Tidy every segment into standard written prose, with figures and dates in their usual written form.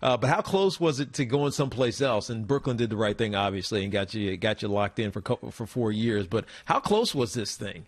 But how close was it to going someplace else? And Brooklyn did the right thing, obviously, and got you locked in for 4 years. But how close was this thing?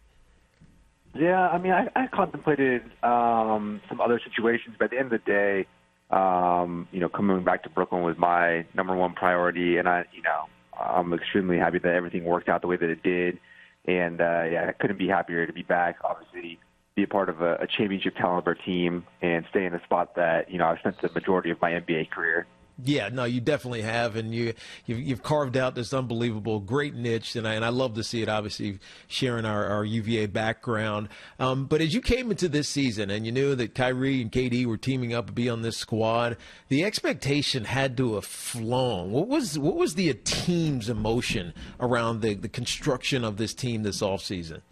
Yeah, I mean, I contemplated some other situations, but at the end of the day, coming back to Brooklyn was my number one priority, and I'm extremely happy that everything worked out the way that it did. And I couldn't be happier to be back. Obviously, be a part of a championship caliber team and stay in a spot that I've spent the majority of my NBA career. Yeah, no, you definitely have, and you've carved out this unbelievable, great niche, and I love to see it. Obviously, sharing our UVA background, but as you came into this season and you knew that Kyrie and KD were teaming up to be on this squad, the expectation had to have flown. What was the team's emotion around the construction of this team this offseason?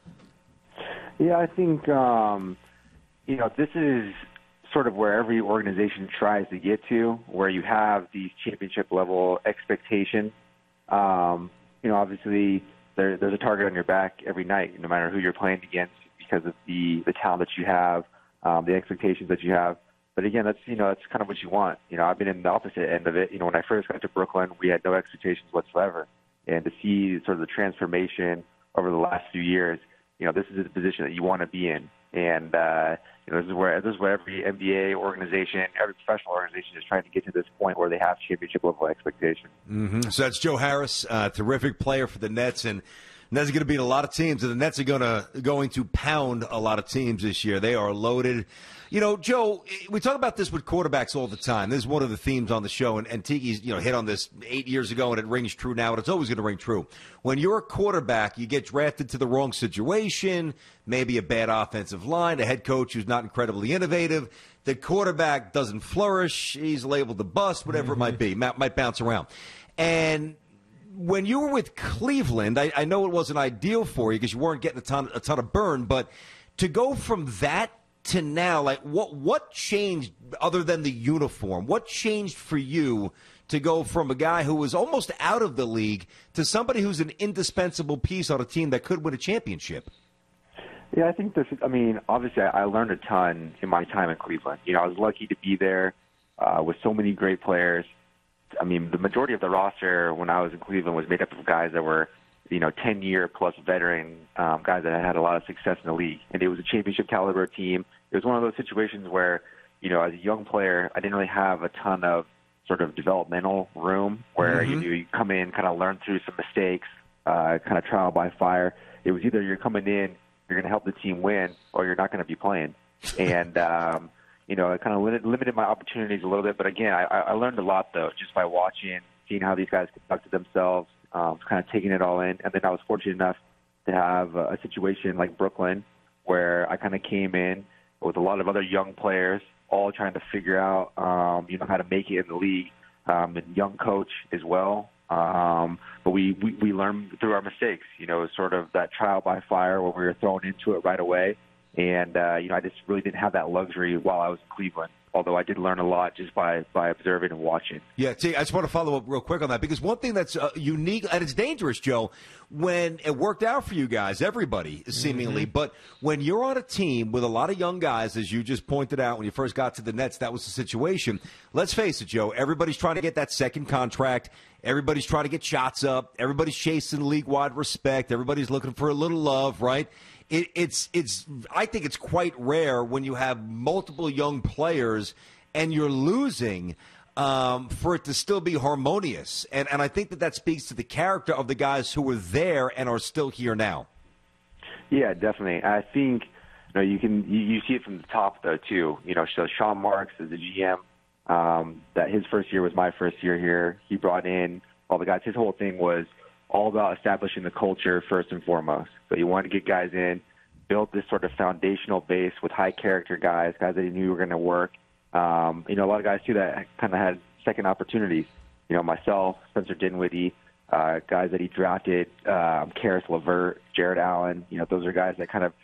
Yeah, I think this is sort of where every organization tries to get to, where you have these championship level expectations. Obviously there's a target on your back every night, no matter who you're playing against, because of the talent that you have, the expectations that you have. But again, that's kind of what you want. I've been in the opposite end of it. When I first got to Brooklyn, we had no expectations whatsoever, and to see sort of the transformation over the last few years, this is the position that you want to be in. And this is where every NBA organization, every professional organization is trying to get to this point where they have championship level expectations. Mm-hmm. So that's Joe Harris, terrific player for the Nets, and Nets are going to beat a lot of teams, and the Nets are going to pound a lot of teams this year. They are loaded. Joe, we talk about this with quarterbacks all the time. This is one of the themes on the show, and Tiki's hit on this 8 years ago, and it rings true now, and it's always going to ring true. When you're a quarterback, you get drafted to the wrong situation, maybe a bad offensive line, a head coach who's not incredibly innovative. The quarterback doesn't flourish. He's labeled a bust, whatever it might be. Might bounce around. And when you were with Cleveland, I know it wasn't ideal for you because you weren't getting a ton of burn, but to go from that to now, like what changed other than the uniform? What changed for you to go from a guy who was almost out of the league to somebody who's an indispensable piece on a team that could win a championship? Yeah, I think obviously I learned a ton in my time in Cleveland. I was lucky to be there with so many great players. I mean, the majority of the roster when I was in Cleveland was made up of guys that were 10-year-plus veteran guys that had a lot of success in the league. And it was a championship caliber team. It was one of those situations where, as a young player, I didn't really have a ton of sort of developmental room where you come in, kind of learn through some mistakes, kind of trial by fire. It was either you're coming in, you're going to help the team win, or you're not going to be playing. And, it kind of limited my opportunities a little bit. But again, I learned a lot, though, just by watching, seeing how these guys conducted themselves, kind of taking it all in. And then I was fortunate enough to have a situation like Brooklyn where I kind of came in with a lot of other young players all trying to figure out, how to make it in the league, and young coach as well. But we learned through our mistakes, sort of that trial by fire where we were thrown into it right away. And, I just really didn't have that luxury while I was in Cleveland, although I did learn a lot just by observing and watching. Yeah, I just want to follow up real quick on that, because one thing that's unique, and it's dangerous, Joe, when it worked out for you guys, everybody seemingly, but when you're on a team with a lot of young guys, as you just pointed out, when you first got to the Nets, that was the situation. Let's face it, Joe, everybody's trying to get that second contract. Everybody's trying to get shots up. Everybody's chasing league-wide respect. Everybody's looking for a little love, right? I think it's quite rare when you have multiple young players and you're losing for it to still be harmonious. And I think that speaks to the character of the guys who were there and are still here now. Yeah, definitely. I think you see it from the top, though, too. So Sean Marks is the GM. That his first year was my first year here. He brought in all the guys. His whole thing was all about establishing the culture first and foremost. So you wanted to get guys in, build this sort of foundational base with high character guys that he knew were going to work. A lot of guys too that kind of had second opportunities. Myself, Spencer Dinwiddie, guys that he drafted, Karis LeVert, Jared Allen. Those are guys that kind of,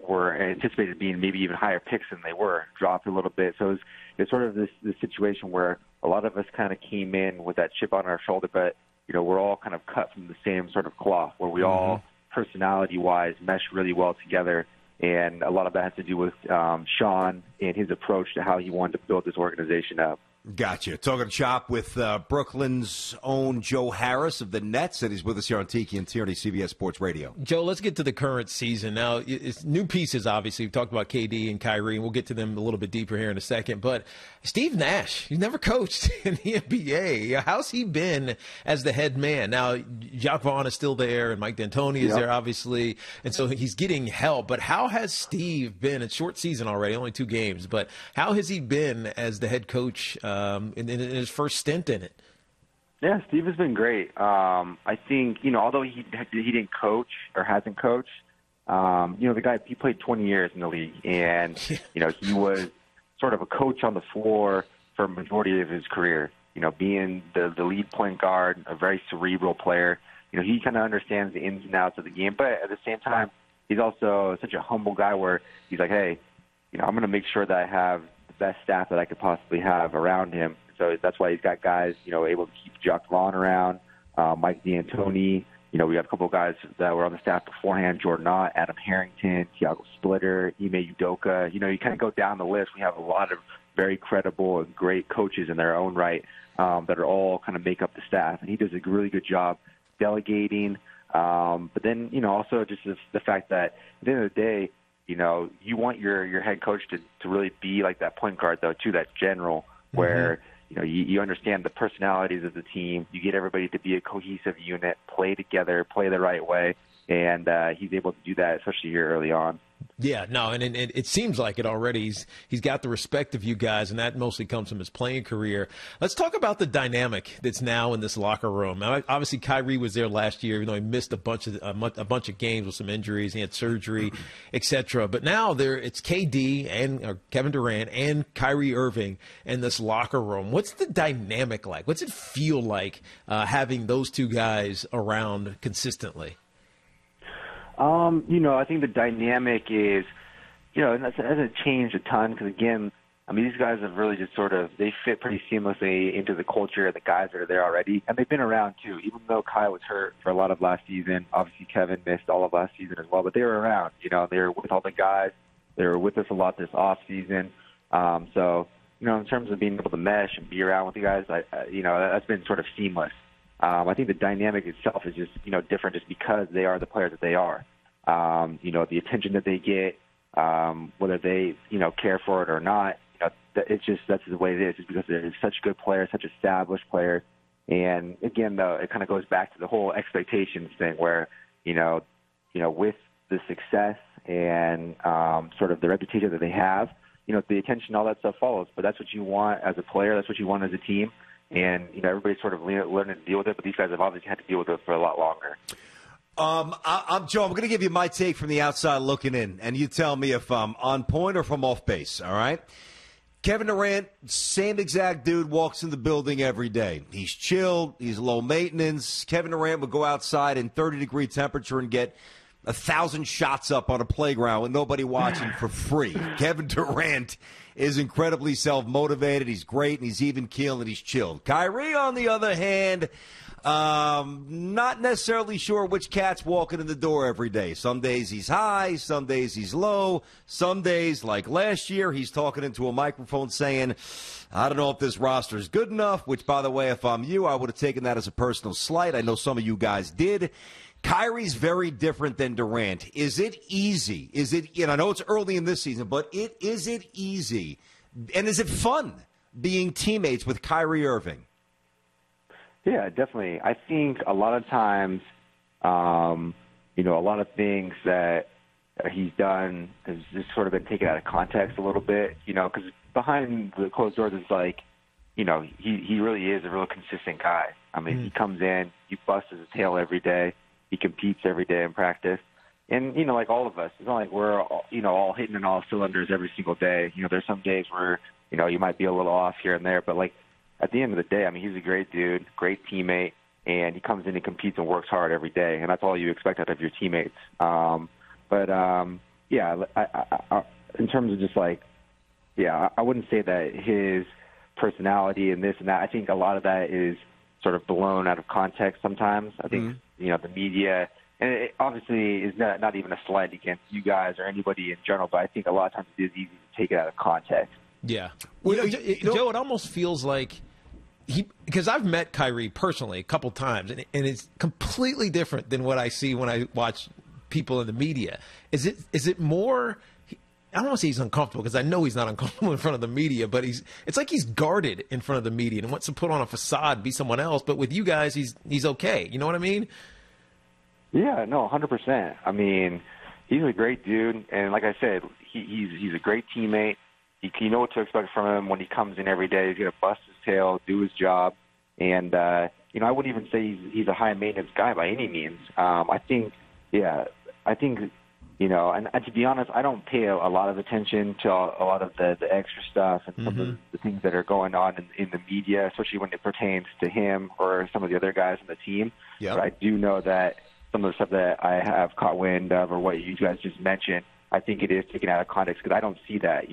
were anticipated being maybe even higher picks than they were, dropped a little bit. So it's sort of this situation where a lot of us kind of came in with that chip on our shoulder, but we're all kind of cut from the same sort of cloth, where we all, personality-wise, mesh really well together. And a lot of that has to do with Sean and his approach to how he wanted to build this organization up. Gotcha. Talking shop with Brooklyn's own Joe Harris of the Nets, and he's with us here on Tiki and Tierney, CBS Sports Radio. Joe, let's get to the current season. Now, it's new pieces, obviously. We've talked about KD and Kyrie, and we'll get to them a little bit deeper here in a second. But Steve Nash, he's never coached in the NBA. How's he been as the head man? Now, Jacque Vaughn is still there, and Mike D'Antoni is there, obviously. And so he's getting help. But how has Steve been? It's short season already, only 2 games. But how has he been as the head coach in his first stint in it? Yeah, Steve has been great. I think, although he didn't coach or hasn't coached, the guy, he played 20 years in the league, and, he was sort of a coach on the floor for a majority of his career, being the lead point guard, a very cerebral player. He kind of understands the ins and outs of the game, but at the same time, he's also such a humble guy where he's like, hey, I'm going to make sure that I have the best staff that I could possibly have around him. So that's why he's got guys, able to keep Jacque Vaughn around, Mike D'Antoni. We got a couple of guys that were on the staff beforehand, Jordan Ott, Adam Harrington, Tiago Splitter, Ime Udoka. You kind of go down the list. We have a lot of very credible and great coaches in their own right that are all kind of make up the staff. And he does a really good job delegating. But then, also just the fact that at the end of the day, you want your head coach to really be like that point guard, though, to that general where, you understand the personalities of the team. You get everybody to be a cohesive unit, play together, play the right way. And he's able to do that, especially here early on. Yeah, no, and it seems like it already. He's got the respect of you guys, and that mostly comes from his playing career. Let's talk about the dynamic that's now in this locker room. Now, obviously, Kyrie was there last year, even though he missed a bunch of games with some injuries. He had surgery, etc. But now it's KD and Kevin Durant and Kyrie Irving in this locker room. What's the dynamic like? What's it feel like having those two guys around consistently? I think the dynamic is, it hasn't changed a ton because, again, these guys have really just they fit pretty seamlessly into the culture of the guys that are there already. And they've been around, too, even though Kai was hurt for a lot of last season. Obviously, Kevin missed all of last season as well, but they were around. They were with all the guys. They were with us a lot this off season. So, in terms of being able to mesh and be around with the guys, that's been sort of seamless. I think the dynamic itself is just, different just because they are the players that they are. The attention that they get, whether they, care for it or not, it's just, that's the way it is. It's because they're such good players, such established players. And again, though, it kind of goes back to the whole expectations thing where, with the success and sort of the reputation that they have, the attention, all that stuff follows. But that's what you want as a player. That's what you want as a team. And, everybody's sort of learning to deal with it, but these guys have obviously had to deal with it for a lot longer. I'm Joe. I'm going to give you my take from the outside looking in, and you tell me if I'm on point or if I'm off base, all right? Kevin Durant, same exact dude, walks in the building every day. He's chilled. He's low maintenance. Kevin Durant would go outside in 30-degree temperature and get 1,000 shots up on a playground with nobody watching for free. Kevin Durant is incredibly self-motivated. He's great, and he's even keel, and he's chilled. Kyrie, on the other hand, not necessarily sure which cat's walking in the door every day. Some days he's high, some days he's low, some days, like last year, he's talking into a microphone saying, I don't know if this roster is good enough, which, by the way, if I'm you, I would have taken that as a personal slight. I know some of you guys did. Kyrie's very different than Durant. Is it easy? I know it's early in this season, but is it easy? And is it fun being teammates with Kyrie Irving? Yeah, definitely. I think a lot of times, a lot of things that he's done has just sort of been taken out of context a little bit, because behind the closed doors is like, he really is a real consistent guy. He comes in, he busts his tail every day. He competes every day in practice. And, like all of us, it's not like we're, all hitting on all cylinders every single day. There's some days where, you might be a little off here and there. But, at the end of the day, he's a great dude, great teammate, and he comes in and competes and works hard every day. And that's all you expect out of your teammates. I in terms of just, I wouldn't say that his personality and this and that, I think a lot of that is sort of blown out of context sometimes. I think, the media, and it obviously is not even a slight against you guys or anybody in general, but I think a lot of times it is easy to take it out of context. Yeah. Well, Joe, it almost feels like because I've met Kyrie personally a couple times, and it's completely different than what I see when I watch people in the media. Is it more? I don't want to say he's uncomfortable because I know he's not uncomfortable in front of the media, but it's like he's guarded in front of the media and wants to put on a facade, be someone else. But with you guys, he's okay. You know what I mean? Yeah, no, 100%. I mean, he's a great dude, and like I said, he's a great teammate. You know what to expect from him when he comes in every day. He's going to bust his tail, do his job, and I wouldn't even say he's a high maintenance guy by any means. I think, and to be honest, I don't pay a lot of attention to a lot of the extra stuff and some of the things that are going on in the media, especially when it pertains to him or some of the other guys on the team. Yep. But I do know that some of the stuff that I have caught wind of or what you guys just mentioned, I think it is taken out of context because I don't see that,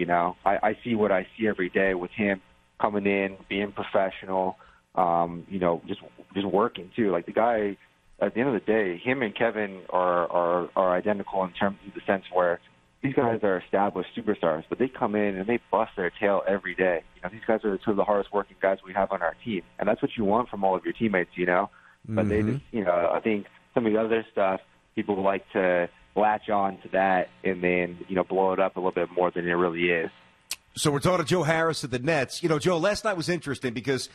I see what I see every day with him coming in, being professional, just working too. Like the guy, at the end of the day, him and Kevin are identical in terms of the sense where these guys are established superstars, but they come in and they bust their tail every day. These guys are two of the hardest working guys we have on our team, and that's what you want from all of your teammates, But they just, I think some of the other stuff, people like to latch on to that and then, blow it up a little bit more than it really is. So we're talking to Joe Harris of the Nets. Joe, last night was interesting because,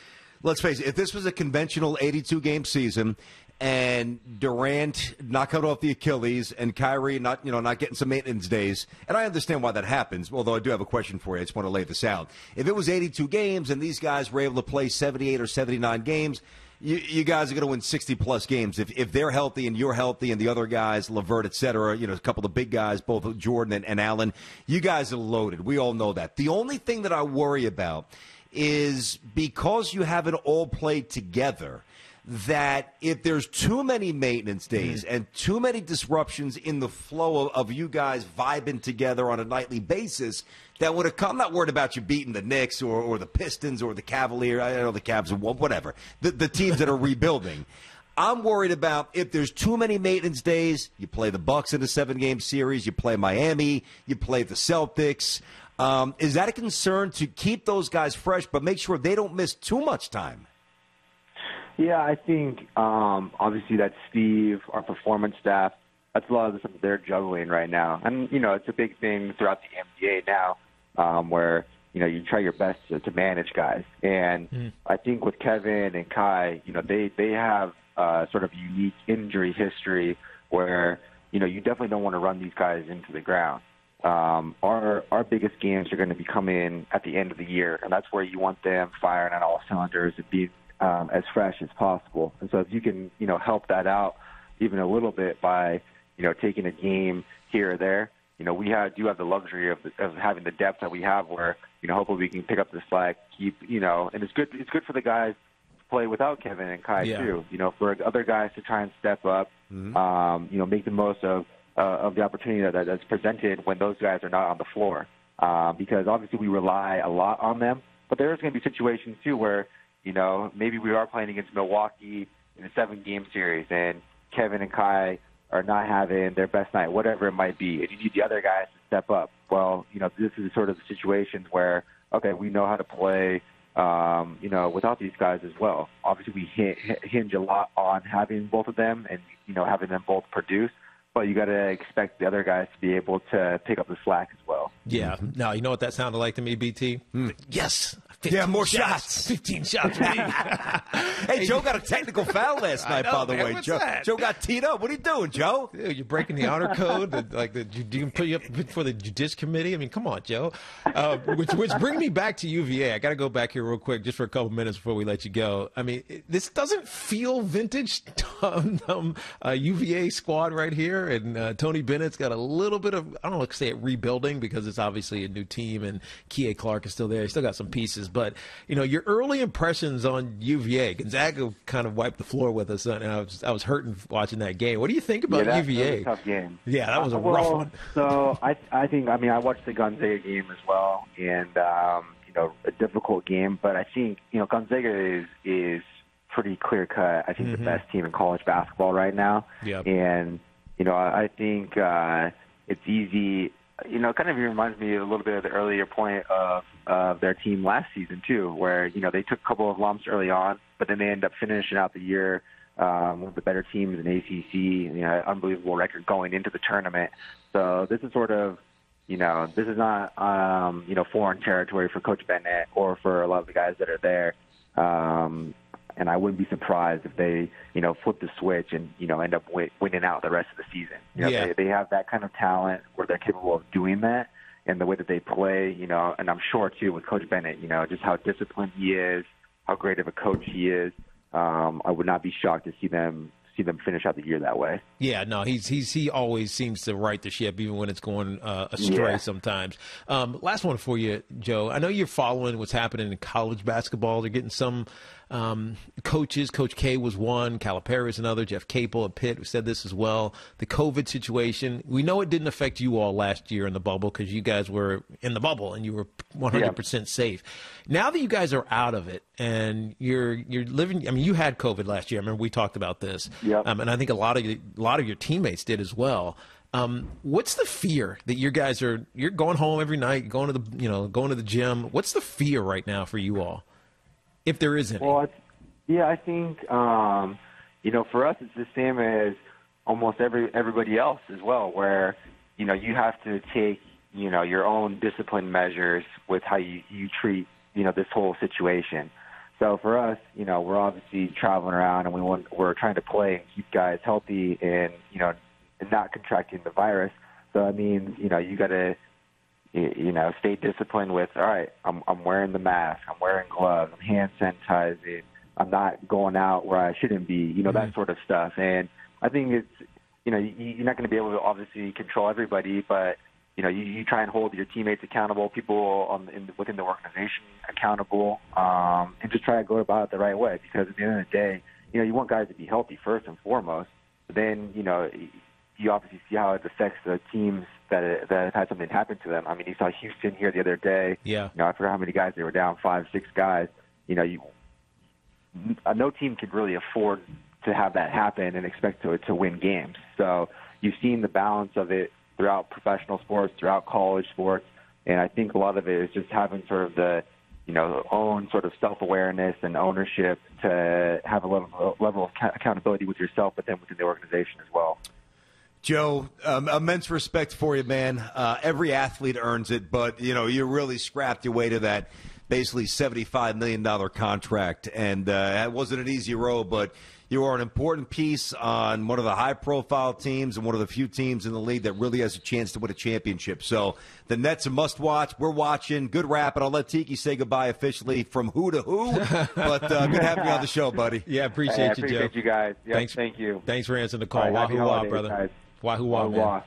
let's face it, if this was a conventional 82-game season and Durant not coming off the Achilles and Kyrie not getting some maintenance days, and I understand why that happens, although I do have a question for you. I just want to lay this out. If it was 82 games and these guys were able to play 78 or 79 games, you guys are going to win 60-plus games. If they're healthy and you're healthy and the other guys, LeVert, et cetera, a couple of the big guys, both Jordan and Allen, you guys are loaded. We all know that. The only thing that I worry about is because you haven't all played together, that if there's too many maintenance days and too many disruptions in the flow of you guys vibing together on a nightly basis, that would have come. I'm not worried about you beating the Knicks or the Pistons or the Cavaliers. I know the Cavs, whatever. The teams that are rebuilding. I'm worried about if there's too many maintenance days, you play the Bucks in a 7-game series, you play Miami, you play the Celtics. Is that a concern to keep those guys fresh but make sure they don't miss too much time? Yeah, I think obviously that's Steve, our performance staff. That's a lot of the stuff they're juggling right now. And, it's a big thing throughout the NBA now where, you try your best to manage guys. And I think with Kevin and Kai, they have sort of unique injury history where, you definitely don't want to run these guys into the ground. Our biggest games are going to be coming at the end of the year, and that's where you want them firing on all cylinders and being as fresh as possible. And so if you can, help that out even a little bit by, taking a game here or there, we do have the luxury of having the depth that we have where, hopefully we can pick up the slack, keep, and it's good for the guys to play without Kevin and Kai too, for other guys to try and step up, make the most of the opportunity that's presented when those guys are not on the floor. Because obviously we rely a lot on them, but there's going to be situations too where, maybe we are playing against Milwaukee in a 7-game series and Kevin and Kai are not having their best night, whatever it might be, and you need the other guys to step up. Well, this is sort of the situations where, okay, we know how to play, without these guys as well. Obviously, we hinge a lot on having both of them and, having them both produce. But you got to expect the other guys to be able to pick up the slack as well. Yeah. Now, you know what that sounded like to me, BT? Yes. Yeah, more shots. 15 shots. Hey, Joe got a technical foul last night, by the way. Joe got teed up. What are you doing, Joe? Dude, you're breaking the honor code. You can put you up for the Judice Committee. I mean, come on, Joe. Which brings me back to UVA. I got to go back here real quick just for a couple minutes before we let you go. I mean, this doesn't feel vintage UVA squad right here. And Tony Bennett's got a little bit of, I don't know, say it rebuilding because it's obviously a new team and Kie Clark is still there. He's still got some pieces. But, your early impressions on UVA, Gonzaga kind of wiped the floor with us. And I was hurting watching that game. What do you think about UVA? That was a tough game. Yeah, that was a rough one. So I think, I watched the Gonzaga game as well. And, a difficult game. But I think, Gonzaga is pretty clear cut. I think the best team in college basketball right now. Yep. And, I think it's easy kind of reminds me a little bit of the earlier point of their team last season too, where they took a couple of lumps early on, but then they end up finishing out the year one of the better teams in ACC. Unbelievable record going into the tournament. So this is sort of, this is not foreign territory for Coach Bennett or for a lot of the guys that are there. And I wouldn't be surprised if they, flip the switch and, end up winning out the rest of the season. They have that kind of talent where they're capable of doing that, and the way that they play, and I'm sure, too, with Coach Bennett, just how disciplined he is, how great of a coach he is. I would not be shocked to see them finish out the year that way. Yeah, no, he always seems to right the ship, even when it's going astray sometimes. Last one for you, Joe. I know you're following what's happening in college basketball. They're getting some coaches. Coach K was one, Calipari is another, Jeff Capel at Pitt said this as well. The COVID situation, we know it didn't affect you all last year in the bubble because you guys were in the bubble and you were 100% safe. Now that you guys are out of it and you're living, I mean, you had COVID last year. I remember we talked about this. Yep. And I think a lot of your teammates did as well. What's the fear that you guys you're going home every night, going to the gym? What's the fear right now for you all, if there is any? Well, I think for us it's the same as almost everybody else as well, where you have to take your own discipline measures with how you treat this whole situation. So for us, we're obviously traveling around and we're trying to play and keep guys healthy and and not contracting the virus. So that means you got to stay disciplined with, all right, I'm wearing the mask, I'm wearing gloves, I'm hand sanitizing, I'm not going out where I shouldn't be, that sort of stuff. And I think it's you're not going to be able to obviously control everybody, but you try and hold your teammates accountable, people within the organization accountable, and just try to go about it the right way. Because at the end of the day, you want guys to be healthy first and foremost. But then, you obviously see how it affects the teams that have had something happen to them. I mean, you saw Houston here the other day. Yeah. I forgot how many guys they were down, 5, 6 guys. No team could really afford to have that happen and expect to win games. So you've seen the balance of it throughout professional sports, throughout college sports, and I think a lot of it is just having sort of the own sort of self-awareness and ownership to have a level of accountability with yourself, but then within the organization as well. Joe, immense respect for you, man. Every athlete earns it, but you really scrapped your way to that basically $75 million contract, and it wasn't an easy road, but you are an important piece on one of the high-profile teams and one of the few teams in the league that really has a chance to win a championship. So the Nets a must-watch. We're watching. Good rap, and I'll let Tiki say goodbye officially from who to who. But good having you on the show, buddy. Yeah, appreciate you, Joe. Appreciate you guys. Yep, thanks, thank you. Thanks for answering the call. Right, Wahoo-wah, brother. Guys. Wahoo-wah, man.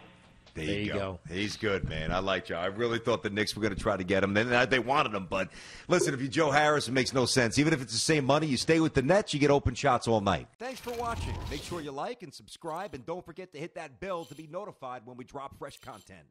There you go. He's good, man. I like Joe. I really thought the Knicks were going to try to get him. They wanted him. But listen, if you're Joe Harris, it makes no sense. Even if it's the same money, you stay with the Nets, you get open shots all night. Thanks for watching. Make sure you like and subscribe, and don't forget to hit that bell to be notified when we drop fresh content.